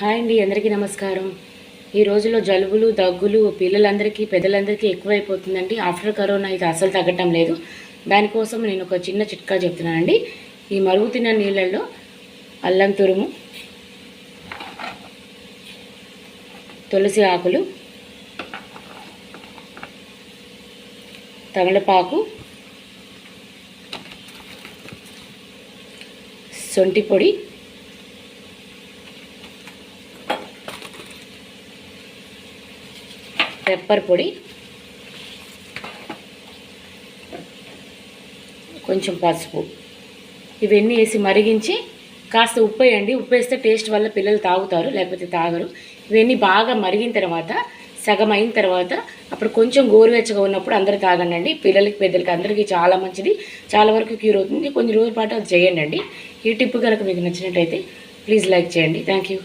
Hi అండి, అందరికీ నమస్కారం. ఈ రోజుల్లో జలుబులు దగ్గులు పిల్లలందరికీ పెద్దలందరికీ ఎక్కువైపోతుందండి. ఆఫ్టర్ కరోనా ఇది అసలు తగ్గటం లేదు. దానికోసం నేను ఒక చిన్న చిట్కా చెప్తున్నానండి. ఈ మరుగుతున్న నీళ్ళల్లో అల్లం తురుము, తులసి ఆకులు, తమలపాకు, సొంటి పొడి, పెప్పర్ పొడి, కొంచెం పసుపు ఇవన్నీ వేసి మరిగించి కాస్త ఉప్పు వేయండి. ఉప్పు వేస్తే టేస్ట్ వల్ల పిల్లలు తాగుతారు, లేకపోతే తాగరు. ఇవన్నీ బాగా మరిగిన తర్వాత సగం అయిన తర్వాత అప్పుడు కొంచెం గోరువెచ్చగా ఉన్నప్పుడు అందరూ తాగండి. పిల్లలకి పెద్దలకి అందరికీ చాలా మంచిది, చాలా వరకు క్యూర్ అవుతుంది. కొన్ని రోజుల పాటు అది చేయండి. ఈ టిప్ కనుక మీకు నచ్చినట్టయితే ప్లీజ్ లైక్ చేయండి. Thank you.